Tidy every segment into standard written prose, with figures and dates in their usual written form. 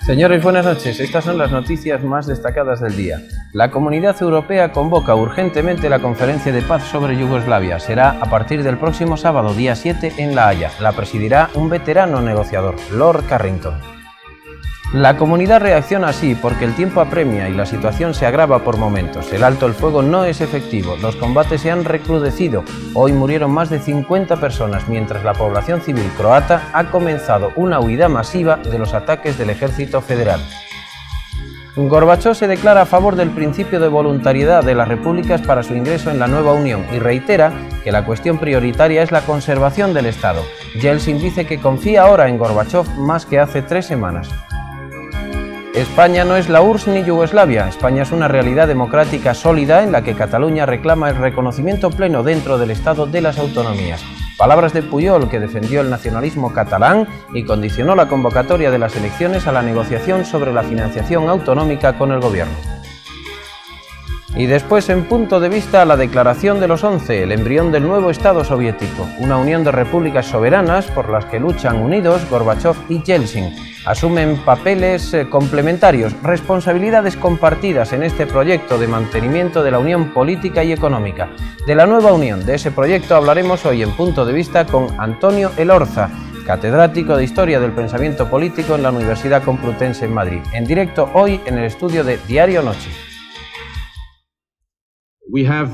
Señores, buenas noches. Estas son las noticias más destacadas del día. La Comunidad Europea convoca urgentemente la conferencia de paz sobre Yugoslavia. Será a partir del próximo sábado, día 7, en La Haya. La presidirá un veterano negociador, Lord Carrington. La comunidad reacciona así porque el tiempo apremia y la situación se agrava por momentos. El alto el fuego no es efectivo, los combates se han recrudecido. Hoy murieron más de 50 personas, mientras la población civil croata ha comenzado una huida masiva de los ataques del ejército federal. Gorbachov se declara a favor del principio de voluntariedad de las repúblicas para su ingreso en la nueva Unión y reitera que la cuestión prioritaria es la conservación del Estado. Yeltsin dice que confía ahora en Gorbachov más que hace 3 semanas. España no es la URSS ni Yugoslavia. España es una realidad democrática sólida en la que Cataluña reclama el reconocimiento pleno dentro del Estado de las autonomías. Palabras de Pujol, que defendió el nacionalismo catalán y condicionó la convocatoria de las elecciones a la negociación sobre la financiación autonómica con el gobierno. Y después, en punto de vista, la Declaración de los 11, el embrión del nuevo Estado soviético, una unión de repúblicas soberanas por las que luchan unidos Gorbachov y Yeltsin. Asumen papeles complementarios, responsabilidades compartidas en este proyecto de mantenimiento de la unión política y económica. De la nueva unión, de ese proyecto hablaremos hoy en Punto de Vista con Antonio Elorza, catedrático de Historia del Pensamiento Político en la Universidad Complutense en Madrid. En directo hoy en el estudio de Diario Noche. We have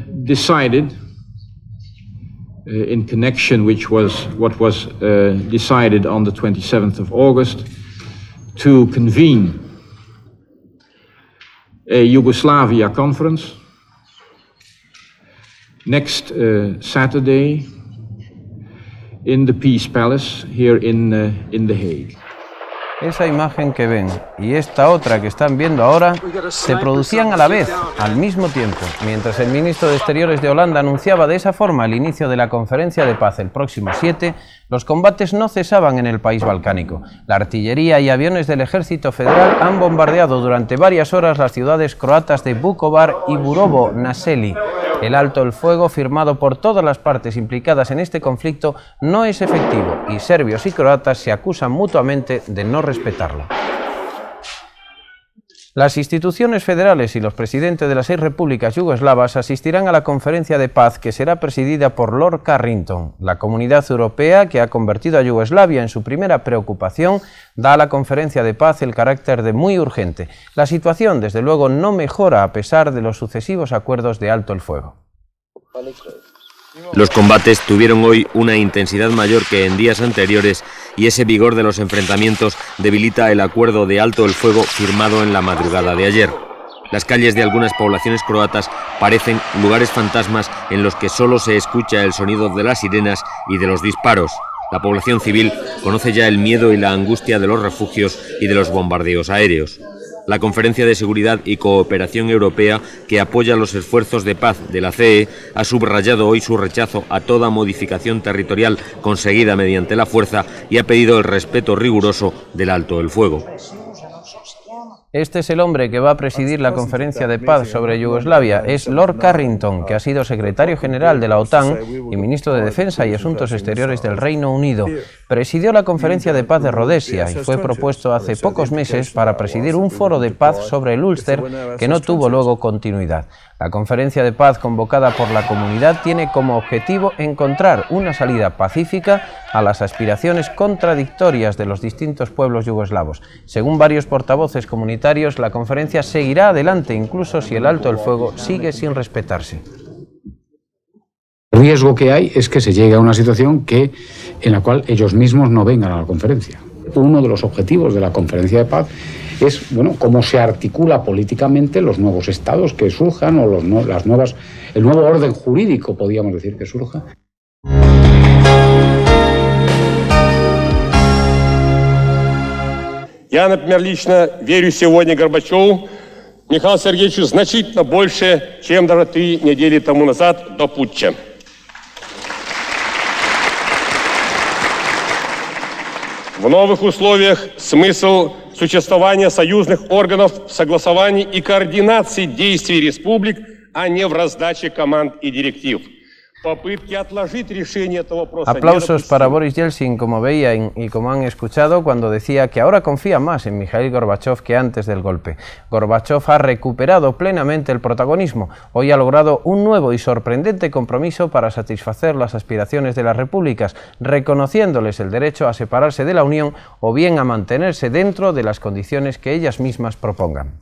decided, in connection with what was decided on the 27th of August, to convene a Yugoslavia conference next Saturday in the Peace Palace here in The Hague. Esa imagen que ven y esta otra que están viendo ahora se producían a la vez, al mismo tiempo, mientras el ministro de Exteriores de Holanda anunciaba de esa forma el inicio de la conferencia de paz el próximo 7, los combates no cesaban en el país balcánico. La artillería y aviones del ejército federal han bombardeado durante varias horas las ciudades croatas de Vukovar y Burovo Naseli. El alto el fuego, firmado por todas las partes implicadas en este conflicto, no es efectivo y serbios y croatas se acusan mutuamente de no respetarlo. Las instituciones federales y los presidentes de las 6 repúblicas yugoslavas asistirán a la conferencia de paz que será presidida por Lord Carrington. La Comunidad Europea, que ha convertido a Yugoslavia en su primera preocupación, da a la conferencia de paz el carácter de muy urgente. La situación, desde luego, no mejora a pesar de los sucesivos acuerdos de alto el fuego. Los combates tuvieron hoy una intensidad mayor que en días anteriores y ese vigor de los enfrentamientos debilita el acuerdo de alto el fuego firmado en la madrugada de ayer. Las calles de algunas poblaciones croatas parecen lugares fantasmas en los que solo se escucha el sonido de las sirenas y de los disparos. La población civil conoce ya el miedo y la angustia de los refugios y de los bombardeos aéreos. La Conferencia de Seguridad y Cooperación Europea, que apoya los esfuerzos de paz de la CE, ha subrayado hoy su rechazo a toda modificación territorial conseguida mediante la fuerza y ha pedido el respeto riguroso del alto el fuego. Este es el hombre que va a presidir la conferencia de paz sobre Yugoslavia. Es Lord Carrington, que ha sido secretario general de la OTAN y ministro de Defensa y Asuntos Exteriores del Reino Unido. Presidió la conferencia de paz de Rhodesia y fue propuesto hace pocos meses para presidir un foro de paz sobre el Ulster que no tuvo luego continuidad. La conferencia de paz convocada por la comunidad tiene como objetivo encontrar una salida pacífica a las aspiraciones contradictorias de los distintos pueblos yugoslavos. Según varios portavoces comunitarios, la conferencia seguirá adelante incluso si el alto el fuego sigue sin respetarse. El riesgo que hay es que se llegue a una situación en la cual ellos mismos no vengan a la conferencia. Uno de los objetivos de la conferencia de paz es, cómo se articula políticamente los nuevos estados que surjan o el nuevo orden jurídico, podríamos decir, que surja. Я, например, лично верю сегодня Горбачеву Михаилу Сергеевичу значительно больше, чем даже 3 недели тому назад до путча. В новых условиях смысл существования союзных органов в согласовании и координации действий республик, а не в раздаче команд и директив. Aplausos para Boris Yeltsin, como veían y como han escuchado, cuando decía que ahora confía más en Mikhail Gorbachev que antes del golpe. Gorbachev ha recuperado plenamente el protagonismo. Hoy ha logrado un nuevo y sorprendente compromiso para satisfacer las aspiraciones de las repúblicas, reconociéndoles el derecho a separarse de la Unión o bien a mantenerse dentro de las condiciones que ellas mismas propongan.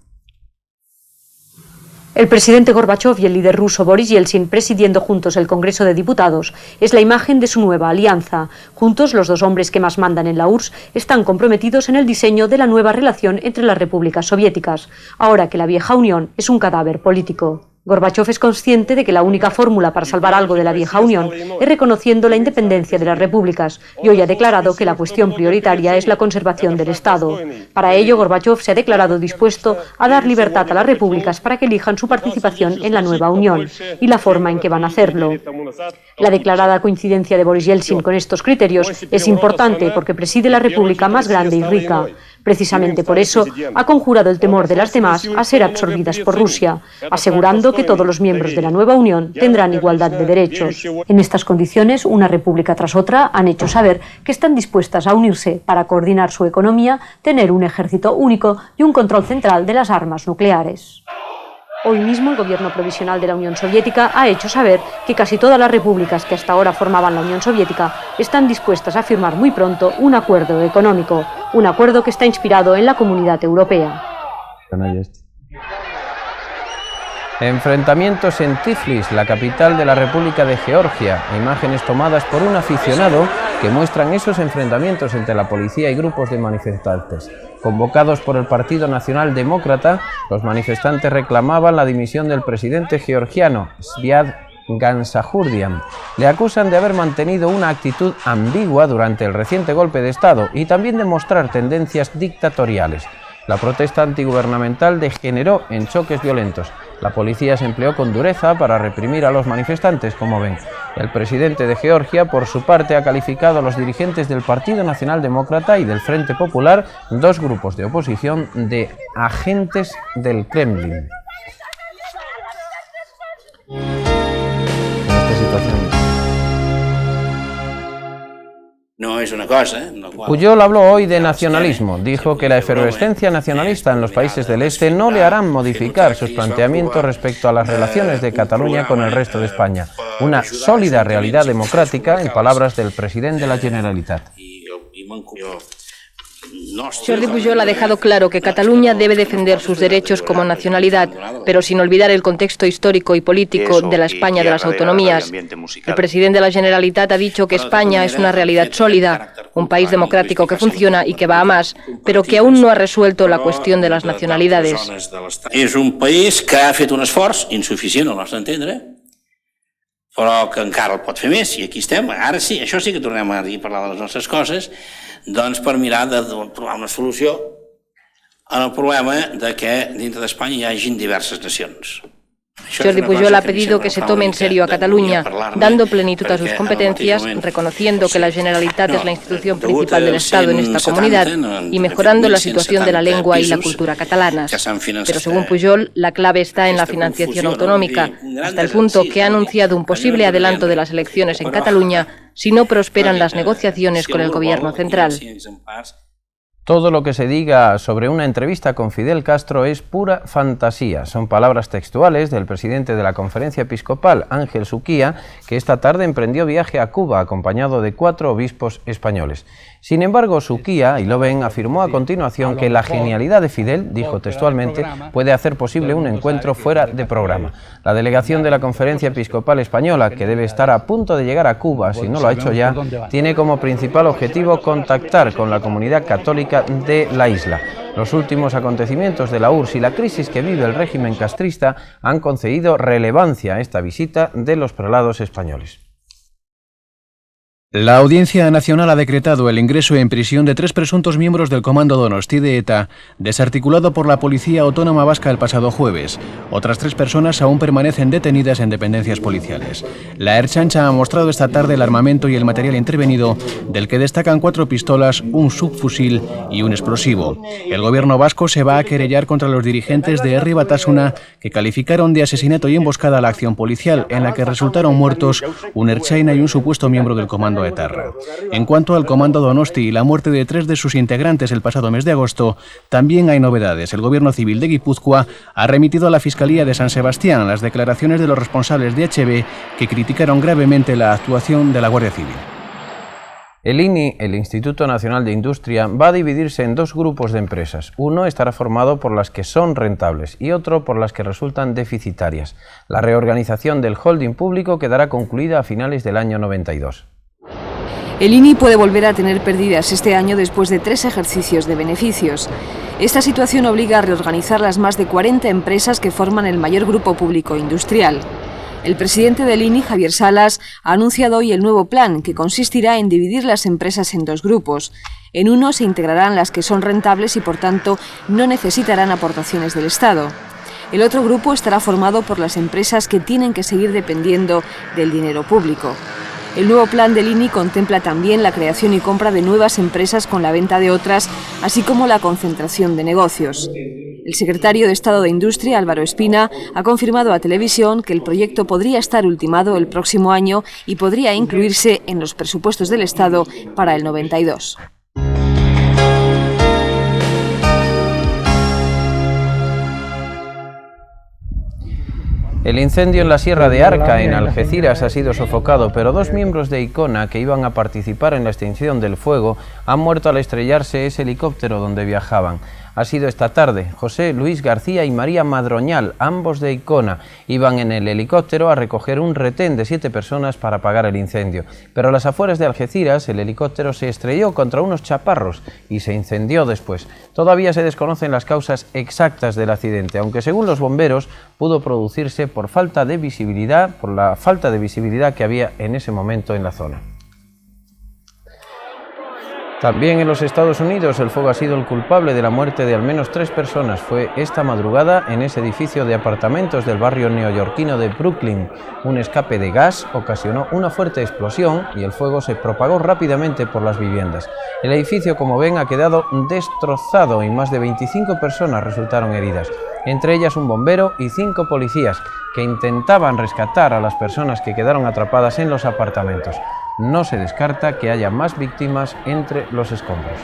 El presidente Gorbachev y el líder ruso Boris Yeltsin presidiendo juntos el Congreso de Diputados es la imagen de su nueva alianza. Juntos, los dos hombres que más mandan en la URSS están comprometidos en el diseño de la nueva relación entre las repúblicas soviéticas, ahora que la vieja Unión es un cadáver político. Gorbachev es consciente de que la única fórmula para salvar algo de la vieja Unión es reconociendo la independencia de las repúblicas, y hoy ha declarado que la cuestión prioritaria es la conservación del Estado. Para ello, Gorbachev se ha declarado dispuesto a dar libertad a las repúblicas para que elijan su participación en la nueva Unión y la forma en que van a hacerlo. La declarada coincidencia de Boris Yeltsin con estos criterios es importante porque preside la república más grande y rica. Precisamente por eso ha conjurado el temor de las demás a ser absorbidas por Rusia, asegurando que todos los miembros de la nueva Unión tendrán igualdad de derechos. En estas condiciones, una república tras otra han hecho saber que están dispuestas a unirse para coordinar su economía, tener un ejército único y un control central de las armas nucleares. Hoy mismo el gobierno provisional de la Unión Soviética ha hecho saber que casi todas las repúblicas que hasta ahora formaban la Unión Soviética están dispuestas a firmar muy pronto un acuerdo económico, un acuerdo que está inspirado en la Comunidad Europea. Enfrentamientos en Tiflis, la capital de la República de Georgia. Imágenes tomadas por un aficionado que muestran esos enfrentamientos entre la policía y grupos de manifestantes. Convocados por el Partido Nacional Demócrata, los manifestantes reclamaban la dimisión del presidente georgiano, Zviad Gamsajurdian. Le acusan de haber mantenido una actitud ambigua durante el reciente golpe de Estado y también de mostrar tendencias dictatoriales. La protesta antigubernamental degeneró en choques violentos. La policía se empleó con dureza para reprimir a los manifestantes, como ven. El presidente de Georgia, por su parte, ha calificado a los dirigentes del Partido Nacional Demócrata y del Frente Popular, dos grupos de oposición, de agentes del Kremlin. En esta situación. No es una cosa, Pujol habló hoy de nacionalismo. Dijo que la efervescencia nacionalista en los países del este no le harán modificar sus planteamientos respecto a las relaciones de Cataluña con el resto de España. Una sólida realidad democrática, en palabras del presidente de la Generalitat. Jordi Pujol ha dejado claro que Cataluña debe defender sus derechos como nacionalidad, pero sin olvidar el contexto histórico y político de la España de las autonomías. El presidente de la Generalitat ha dicho que España es una realidad sólida, un país democrático que funciona y que va a más, pero que aún no ha resuelto la cuestión de las nacionalidades. És un país que ha fet un esforç insuficient, al nostre entendre, però que encara el pot fer més, i aquí estem. Ara sí, això sí que tornem a parlar de les nostres coses, doncs per mirar de trobar una solució al problema de que dintre d'Espanya hi hagin diverses nacions. Jordi Pujol ha pedido que se tome en serio a Cataluña, dando plenitud a sus competencias, reconociendo que la Generalitat es la institución principal del Estado en esta comunidad y mejorando la situación de la lengua y la cultura catalanas. Pero según Pujol, la clave está en la financiación autonómica, hasta el punto que ha anunciado un posible adelanto de las elecciones en Cataluña si no prosperan las negociaciones con el gobierno central. Todo lo que se diga sobre una entrevista con Fidel Castro es pura fantasía. Son palabras textuales del presidente de la Conferencia Episcopal, Ángel Suquía, que esta tarde emprendió viaje a Cuba acompañado de 4 obispos españoles. Sin embargo, Suquía, y lo ven, afirmó a continuación que la genialidad de Fidel, dijo textualmente, puede hacer posible un encuentro fuera de programa. La delegación de la Conferencia Episcopal Española, que debe estar a punto de llegar a Cuba, si no lo ha hecho ya, tiene como principal objetivo contactar con la comunidad católica de la isla. Los últimos acontecimientos de la URSS y la crisis que vive el régimen castrista han concedido relevancia a esta visita de los prelados españoles. La Audiencia Nacional ha decretado el ingreso en prisión de 3 presuntos miembros del Comando Donosti de ETA, desarticulado por la Policía Autónoma Vasca el pasado jueves. Otras 3 personas aún permanecen detenidas en dependencias policiales. La Ertzaintza ha mostrado esta tarde el armamento y el material intervenido, del que destacan 4 pistolas, un subfusil y un explosivo. El gobierno vasco se va a querellar contra los dirigentes de Herri Batasuna, que calificaron de asesinato y emboscada a la acción policial, en la que resultaron muertos un ertzaina y un supuesto miembro del Comando Etarra. En cuanto al Comando Donosti y la muerte de 3 de sus integrantes el pasado mes de agosto, también hay novedades. El Gobierno Civil de Guipúzcoa ha remitido a la Fiscalía de San Sebastián las declaraciones de los responsables de HB, que criticaron gravemente la actuación de la Guardia Civil. El INI, el Instituto Nacional de Industria, va a dividirse en 2 grupos de empresas. Uno estará formado por las que son rentables y otro por las que resultan deficitarias. La reorganización del holding público quedará concluida a finales del año 92. El INI puede volver a tener pérdidas este año después de 3 ejercicios de beneficios. Esta situación obliga a reorganizar las más de 40 empresas que forman el mayor grupo público industrial. El presidente del INI, Javier Salas, ha anunciado hoy el nuevo plan, que consistirá en dividir las empresas en 2 grupos. En uno se integrarán las que son rentables y, por tanto, no necesitarán aportaciones del Estado. El otro grupo estará formado por las empresas que tienen que seguir dependiendo del dinero público. El nuevo plan del INI contempla también la creación y compra de nuevas empresas con la venta de otras, así como la concentración de negocios. El secretario de Estado de Industria, Álvaro Espina, ha confirmado a Televisión que el proyecto podría estar ultimado el próximo año y podría incluirse en los presupuestos del Estado para el 92. El incendio en la Sierra de Arca, en Algeciras, ha sido sofocado, pero 2 miembros de Icona que iban a participar en la extinción del fuego han muerto al estrellarse ese helicóptero donde viajaban. Ha sido esta tarde. José Luis García y María Madroñal, ambos de Icona, iban en el helicóptero a recoger un retén de 7 personas para apagar el incendio. Pero a las afueras de Algeciras, el helicóptero se estrelló contra unos chaparros y se incendió después. Todavía se desconocen las causas exactas del accidente, aunque según los bomberos pudo producirse por la falta de visibilidad que había en ese momento en la zona. También en los Estados Unidos el fuego ha sido el culpable de la muerte de al menos 3 personas. Fue esta madrugada en ese edificio de apartamentos del barrio neoyorquino de Brooklyn. Un escape de gas ocasionó una fuerte explosión y el fuego se propagó rápidamente por las viviendas. El edificio, como ven, ha quedado destrozado y más de 25 personas resultaron heridas, entre ellas un bombero y 5 policías que intentaban rescatar a las personas que quedaron atrapadas en los apartamentos. No se descarta que haya más víctimas entre los escombros.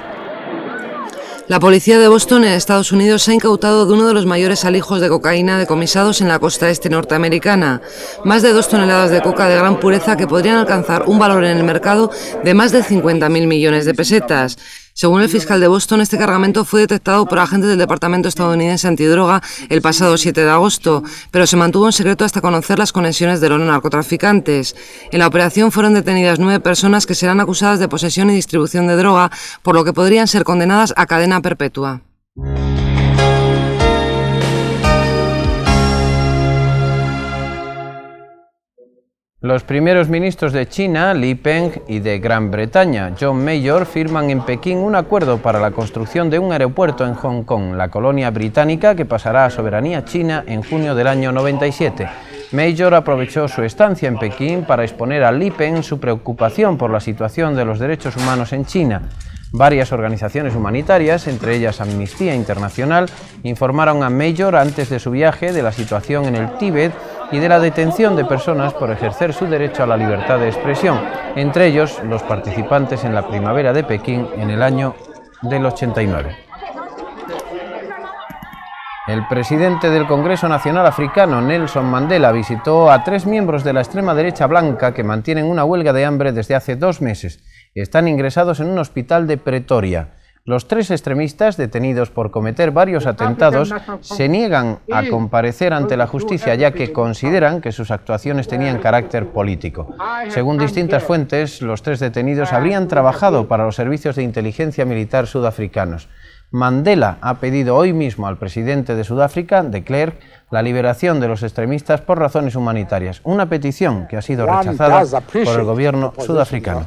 La policía de Boston, en Estados Unidos, ha incautado de uno de los mayores alijos de cocaína decomisados en la costa este norteamericana. Más de 2 toneladas de coca de gran pureza que podrían alcanzar un valor en el mercado de más de 50.000 millones de pesetas. Según el fiscal de Boston, este cargamento fue detectado por agentes del Departamento estadounidense antidroga el pasado 7 de agosto, pero se mantuvo en secreto hasta conocer las conexiones de los narcotraficantes. En la operación fueron detenidas 9 personas que serán acusadas de posesión y distribución de droga, por lo que podrían ser condenadas a cadena perpetua. Los primeros ministros de China, Li Peng, y de Gran Bretaña, John Major, firman en Pekín un acuerdo para la construcción de un aeropuerto en Hong Kong, la colonia británica que pasará a soberanía china en junio del año 97. Major aprovechó su estancia en Pekín para exponer a Li Peng su preocupación por la situación de los derechos humanos en China. Varias organizaciones humanitarias, entre ellas Amnistía Internacional, informaron a Major antes de su viaje de la situación en el Tíbet y de la detención de personas por ejercer su derecho a la libertad de expresión, entre ellos los participantes en la primavera de Pekín en el año del 89. El presidente del Congreso Nacional Africano, Nelson Mandela, visitó a 3 miembros de la extrema derecha blanca que mantienen una huelga de hambre desde hace 2 meses. Están ingresados en un hospital de Pretoria. Los 3 extremistas, detenidos por cometer varios atentados, se niegan a comparecer ante la justicia, ya que consideran que sus actuaciones tenían carácter político. Según distintas fuentes, los 3 detenidos habrían trabajado para los servicios de inteligencia militar sudafricanos. Mandela ha pedido hoy mismo al presidente de Sudáfrica, de Klerk, la liberación de los extremistas por razones humanitarias, una petición que ha sido rechazada por el gobierno sudafricano.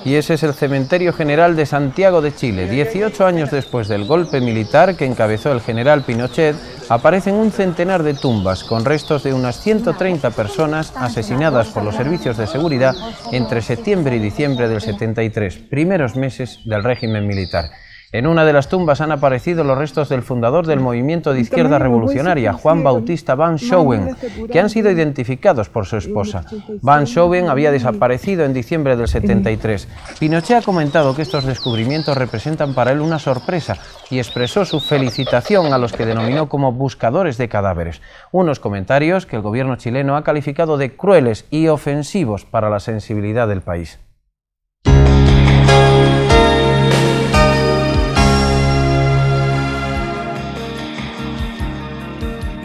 Y ese es el Cementerio General de Santiago de Chile. 18 años después del golpe militar que encabezó el general Pinochet, aparecen un centenar de tumbas con restos de unas 130 personas asesinadas por los servicios de seguridad entre septiembre y diciembre del 73, primeros meses del régimen militar. En una de las tumbas han aparecido los restos del fundador del movimiento de izquierda revolucionaria, Juan Bautista Van Schouen, que han sido identificados por su esposa. Van Schouen había desaparecido en diciembre del 73. Pinochet ha comentado que estos descubrimientos representan para él una sorpresa y expresó su felicitación a los que denominó como buscadores de cadáveres. Unos comentarios que el gobierno chileno ha calificado de crueles y ofensivos para la sensibilidad del país.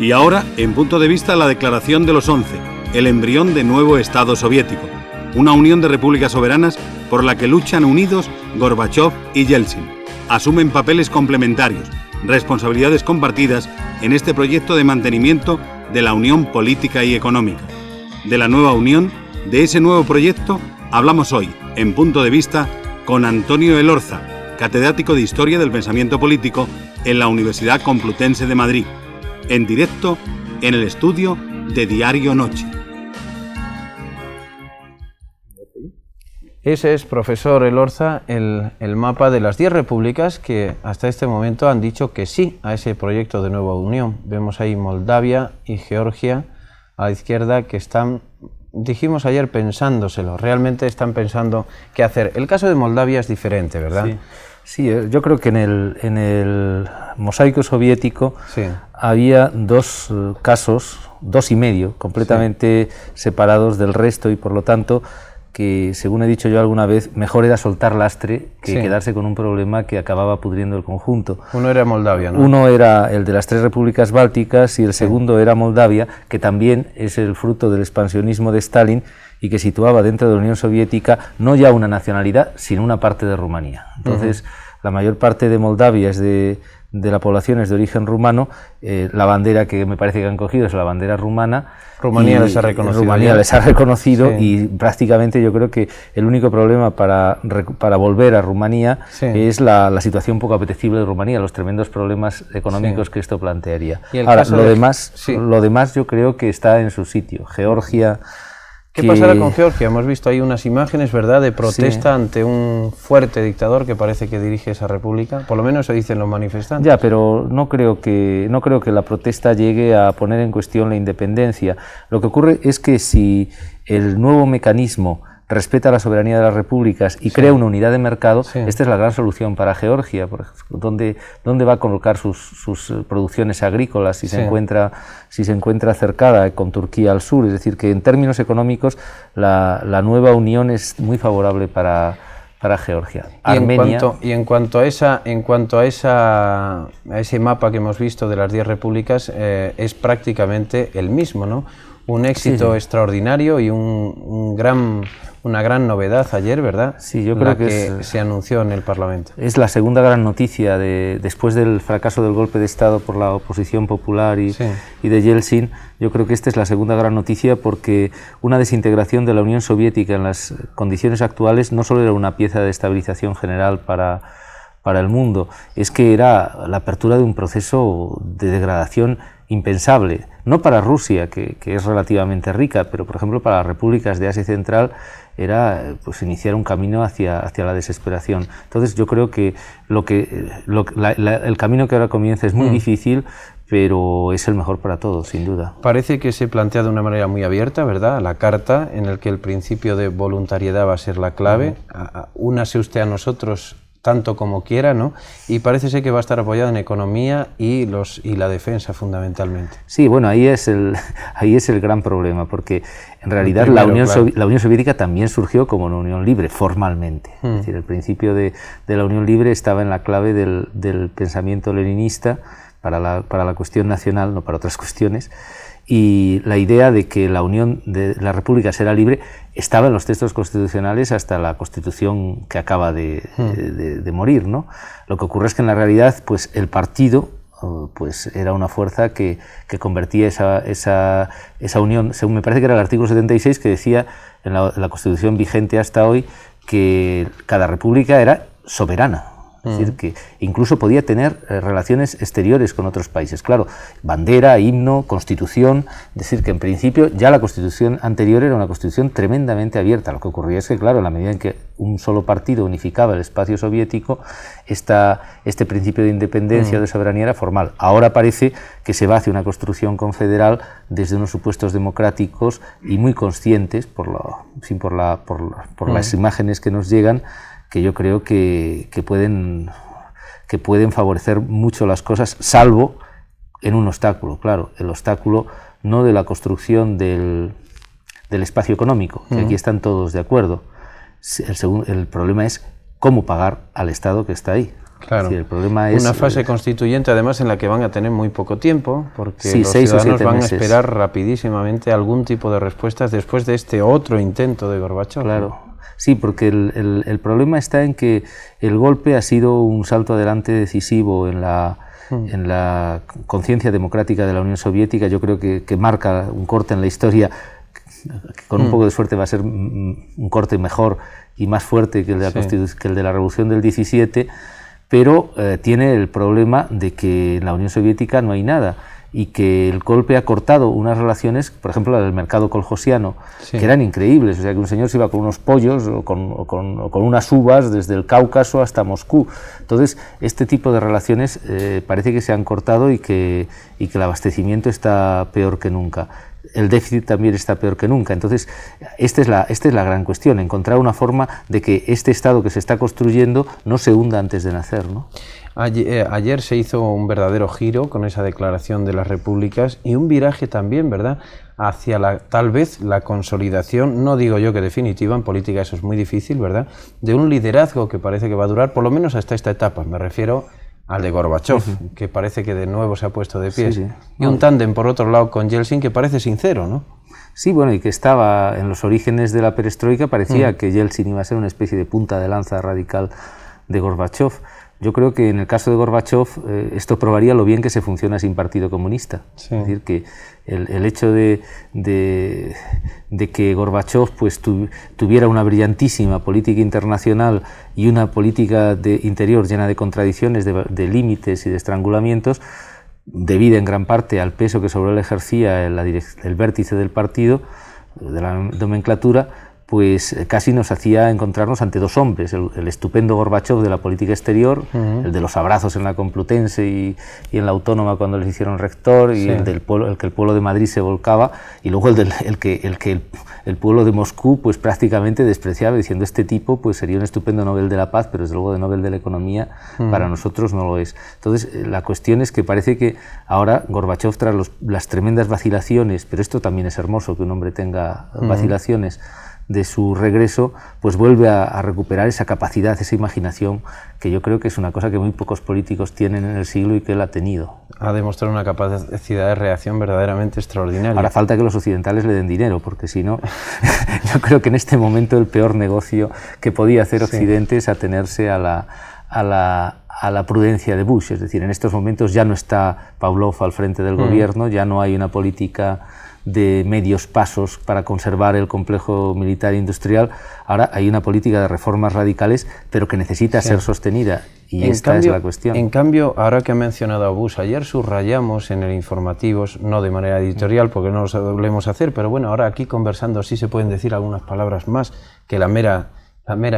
Y ahora, en punto de vista, la declaración de los 11, el embrión de nuevo Estado soviético, una unión de repúblicas soberanas por la que luchan unidos Gorbachov y Yeltsin. Asumen papeles complementarios, responsabilidades compartidas en este proyecto de mantenimiento de la unión política y económica. De la nueva unión, de ese nuevo proyecto, hablamos hoy, en punto de vista, con Antonio Elorza, catedrático de Historia del Pensamiento Político en la Universidad Complutense de Madrid, en directo en el estudio de Diario Noche. Ese es, profesor Elorza, el mapa de las 10 repúblicas que hasta este momento han dicho que sí a ese proyecto de nueva unión. Vemos ahí Moldavia y Georgia a la izquierda que están, dijimos ayer, pensándoselo, realmente están pensando qué hacer. El caso de Moldavia es diferente, ¿verdad? Sí. Sí, yo creo que en el mosaico soviético había dos casos, 2 y medio, completamente separados del resto y por lo tanto que, según he dicho yo alguna vez, mejor era soltar lastre que quedarse con un problema que acababa pudriendo el conjunto. Uno era Moldavia, ¿no? Uno era el de las 3 repúblicas bálticas y el segundo era Moldavia, que también es el fruto del expansionismo de Stalin y que situaba dentro de la Unión Soviética no ya una nacionalidad, sino una parte de Rumanía. Entonces, la mayor parte de Moldavia es de la población es de origen rumano, la bandera que me parece que han cogido es la bandera rumana. Rumanía les ha reconocido. Rumanía les ha reconocido y prácticamente yo creo que el único problema para volver a Rumanía es la situación poco apetecible de Rumanía, los tremendos problemas económicos que esto plantearía. Ahora, lo demás yo creo que está en su sitio. Georgia... ¿Qué pasará con Georgia? Hemos visto ahí unas imágenes, ¿verdad?, de protesta ante un fuerte dictador que parece que dirige esa república. Por lo menos eso dicen los manifestantes. Ya, pero no creo que la protesta llegue a poner en cuestión la independencia. Lo que ocurre es que si el nuevo mecanismo respeta la soberanía de las repúblicas y crea una unidad de mercado, esta es la gran solución para Georgia, por ejemplo, ¿dónde va a colocar sus producciones agrícolas si se encuentra cercada con Turquía al sur? Es decir, que en términos económicos la nueva unión es muy favorable para Georgia. Y en cuanto a ese mapa que hemos visto de las 10 repúblicas, es prácticamente el mismo, ¿no? Un éxito extraordinario y una gran novedad ayer, ¿verdad? Sí, yo creo que se anunció en el Parlamento. Es la segunda gran noticia después del fracaso del golpe de Estado por la oposición popular y de Yeltsin. Yo creo que esta es la segunda gran noticia porque una desintegración de la Unión Soviética en las condiciones actuales no solo era una pieza de estabilización general para el mundo, es que era la apertura de un proceso de degradación impensable, no para Rusia, que es relativamente rica, pero por ejemplo para las repúblicas de Asia Central era iniciar un camino hacia la desesperación. Entonces yo creo que el camino que ahora comienza es muy difícil, pero es el mejor para todos, sin duda. Parece que se plantea de una manera muy abierta, ¿verdad?, la carta, en el que el principio de voluntariedad va a ser la clave. Únase usted a nosotros tanto como quiera, ¿no? Y parece ser que va a estar apoyado en economía y la defensa fundamentalmente. Sí, bueno, ahí es el gran problema, porque en realidad la Unión Soviética también surgió como una unión libre, formalmente. Es decir, el principio de la unión libre estaba en la clave del pensamiento leninista para la cuestión nacional, no para otras cuestiones. y la idea de que la Unión de la República será libre estaba en los textos constitucionales hasta la Constitución que acaba de morir, ¿no? Lo que ocurre es que en la realidad pues el partido pues era una fuerza que convertía esa unión, según me parece que era el artículo 76 que decía en la Constitución vigente hasta hoy que cada república era soberana. Es decir, que incluso podía tener relaciones exteriores con otros países. Claro, bandera, himno, constitución, es decir, que en principio ya la constitución anterior era una constitución tremendamente abierta. Lo que ocurría es que, claro, en la medida en que un solo partido unificaba el espacio soviético, este principio de independencia o de soberanía era formal. Ahora parece que se va hacia una construcción confederal desde unos supuestos democráticos y muy conscientes, por las imágenes que nos llegan, que yo creo que pueden favorecer mucho las cosas, salvo en un obstáculo, claro, el obstáculo no de la construcción del espacio económico, que aquí están todos de acuerdo. El problema es cómo pagar al Estado que está ahí. Claro, es decir, el problema es una fase constituyente además en la que van a tener muy poco tiempo, porque sí, los 6 o 7 ciudadanos van meses. a esperar rapidísimamente algún tipo de respuestas después de este otro intento de Gorbachov. Claro. Sí, porque el problema está en que el golpe ha sido un salto adelante decisivo en la conciencia democrática de la Unión Soviética. Yo creo que marca un corte en la historia, que con un poco de suerte va a ser un corte mejor y más fuerte que el de la Revolución del 17, pero tiene el problema de que en la Unión Soviética no hay nada, y que el golpe ha cortado unas relaciones, por ejemplo la del mercado coljosiano, que eran increíbles, o sea que un señor se iba con unos pollos o con unas uvas desde el Cáucaso hasta Moscú. Entonces este tipo de relaciones parece que se han cortado y que el abastecimiento está peor que nunca. El déficit también está peor que nunca. Entonces esta es la gran cuestión, encontrar una forma de que este Estado que se está construyendo no se hunda antes de nacer, ¿no? Ayer se hizo un verdadero giro con esa declaración de las repúblicas y un viraje también, ¿verdad?, hacia tal vez la consolidación, no digo yo que definitiva, en política eso es muy difícil, ¿verdad?, de un liderazgo que parece que va a durar por lo menos hasta esta etapa. Me refiero al de Gorbachov, que parece que de nuevo se ha puesto de pie. Y un tándem, por otro lado, con Yeltsin que parece sincero, ¿no? Sí, bueno, y que estaba en los orígenes de la perestroika, parecía que Yeltsin iba a ser una especie de punta de lanza radical de Gorbachov. Yo creo que en el caso de Gorbachov esto probaría lo bien que se funciona sin partido comunista. Sí. Es decir, que el hecho de que Gorbachov pues, tuviera una brillantísima política internacional y una política de interior llena de contradicciones, de límites y de estrangulamientos, debida en gran parte al peso que sobre él ejercía el vértice del partido, de la nomenclatura, pues casi nos hacía encontrarnos ante dos hombres, el estupendo Gorbachov de la política exterior, el de los abrazos en la Complutense y en la Autónoma cuando les hicieron rector, y el que el pueblo de Madrid se volcaba, y luego el que el pueblo de Moscú pues prácticamente despreciaba, diciendo este tipo pues sería un estupendo Nobel de la Paz, pero desde luego de Nobel de la Economía para nosotros no lo es. Entonces la cuestión es que parece que ahora Gorbachov, tras las tremendas vacilaciones, pero esto también es hermoso que un hombre tenga vacilaciones, de su regreso, pues vuelve a recuperar esa capacidad, esa imaginación, que yo creo que es una cosa que muy pocos políticos tienen en el siglo y que él ha tenido. Ha demostrado una capacidad de reacción verdaderamente extraordinaria. Ahora falta que los occidentales le den dinero, porque si no, yo creo que en este momento el peor negocio que podía hacer Occidente es atenerse a la prudencia de Bush. Es decir, en estos momentos ya no está Pavlov al frente del gobierno, ya no hay una política de medios pasos para conservar el complejo militar e industrial. Ahora hay una política de reformas radicales, pero que necesita ser sostenida, y esta es la cuestión. En cambio, ahora que ha mencionado a Bush, ayer subrayamos en el Informativos, no de manera editorial porque no lo solemos hacer, pero bueno, ahora aquí conversando sí se pueden decir algunas palabras más que la mera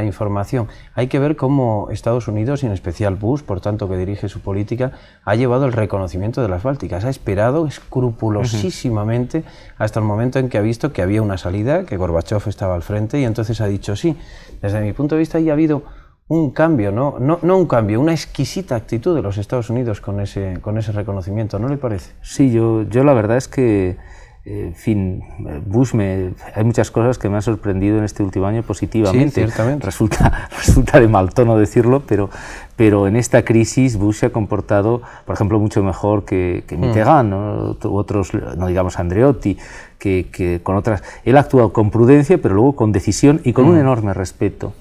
información. Hay que ver cómo Estados Unidos, y en especial Bush, por tanto que dirige su política, ha llevado el reconocimiento de las Bálticas. Ha esperado escrupulosísimamente hasta el momento en que ha visto que había una salida, que Gorbachov estaba al frente, y entonces ha dicho sí. Desde mi punto de vista ya ha habido un cambio, no un cambio, una exquisita actitud de los Estados Unidos con ese reconocimiento, ¿no le parece? Sí, yo la verdad es que en fin, Bush hay muchas cosas que me han sorprendido en este último año positivamente. Sí, ciertamente. Resulta de mal tono decirlo, pero en esta crisis Bush se ha comportado, por ejemplo, mucho mejor que Mitterrand, ¿no? Otros, no digamos Andreotti, que con otras. Él ha actuado con prudencia, pero luego con decisión y con un enorme respeto.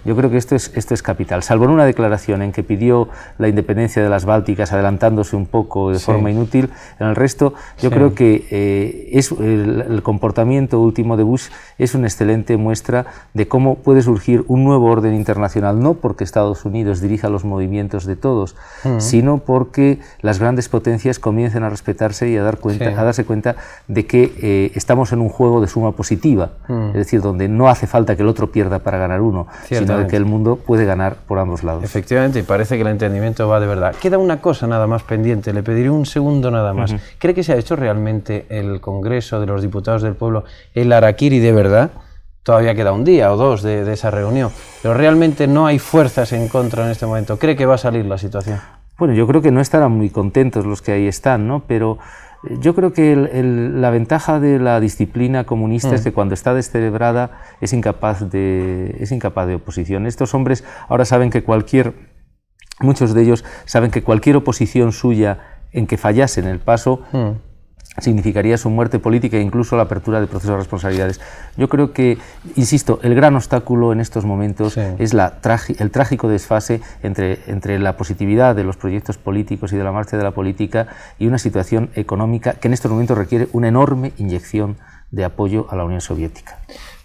Yo creo que esto es capital. Salvo en una declaración en que pidió la independencia de las Bálticas, adelantándose un poco de forma inútil, en el resto yo creo que el comportamiento último de Bush es una excelente muestra de cómo puede surgir un nuevo orden internacional, no porque Estados Unidos dirija los movimientos de todos, sino porque las grandes potencias comiencen a respetarse y a darse cuenta de que estamos en un juego de suma positiva, es decir, donde no hace falta que el otro pierda para ganar uno, sino de que el mundo puede ganar por ambos lados. Efectivamente, y parece que el entendimiento va de verdad. Queda una cosa nada más pendiente, le pediré un segundo nada más. ¿Cree que se ha hecho realmente el Congreso de los Diputados del Pueblo el harakiri de verdad? Todavía queda un día o dos de esa reunión, pero realmente no hay fuerzas en contra en este momento. ¿Cree que va a salir la situación? Bueno, yo creo que no estarán muy contentos los que ahí están, ¿no? Pero yo creo que la ventaja de la disciplina comunista es que cuando está descerebrada es incapaz de oposición. Estos hombres ahora saben que muchos de ellos saben que cualquier oposición suya en que fallasen el paso significaría su muerte política e incluso la apertura de procesos de responsabilidades. Yo creo que, insisto, el gran obstáculo en estos momentos es el trágico desfase entre la positividad de los proyectos políticos y de la marcha de la política y una situación económica que en estos momentos requiere una enorme inyección de apoyo a la Unión Soviética.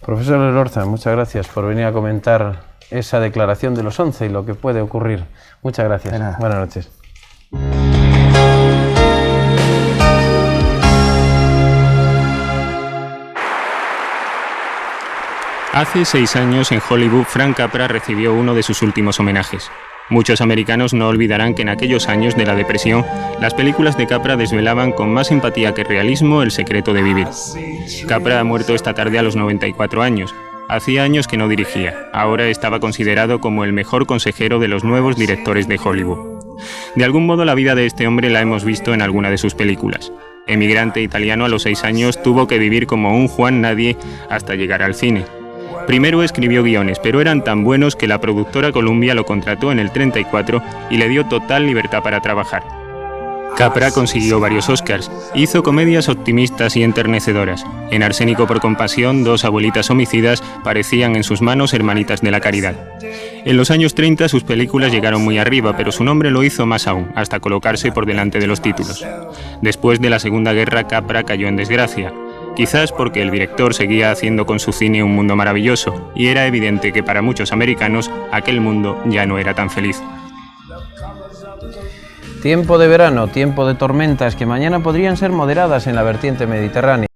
Profesor Elorza, muchas gracias por venir a comentar esa declaración de los 11 y lo que puede ocurrir. Muchas gracias. Buenas noches. Hace 6 años en Hollywood, Frank Capra recibió uno de sus últimos homenajes. Muchos americanos no olvidarán que en aquellos años de la depresión, las películas de Capra desvelaban con más empatía que realismo el secreto de vivir. Capra ha muerto esta tarde a los 94 años. Hacía años que no dirigía. Ahora estaba considerado como el mejor consejero de los nuevos directores de Hollywood. De algún modo la vida de este hombre la hemos visto en alguna de sus películas. Emigrante italiano, a los 6 años tuvo que vivir como un Juan Nadie hasta llegar al cine. Primero escribió guiones, pero eran tan buenos que la productora Columbia lo contrató en el 34 y le dio total libertad para trabajar. Capra consiguió varios Oscars, hizo comedias optimistas y enternecedoras. En Arsénico por compasión, 2 abuelitas homicidas parecían en sus manos hermanitas de la caridad. En los años 30 sus películas llegaron muy arriba, pero su nombre lo hizo más aún, hasta colocarse por delante de los títulos. Después de la Segunda Guerra, Capra cayó en desgracia. Quizás porque el director seguía haciendo con su cine un mundo maravilloso, y era evidente que para muchos americanos aquel mundo ya no era tan feliz. Tiempo de verano, tiempo de tormentas que mañana podrían ser moderadas en la vertiente mediterránea.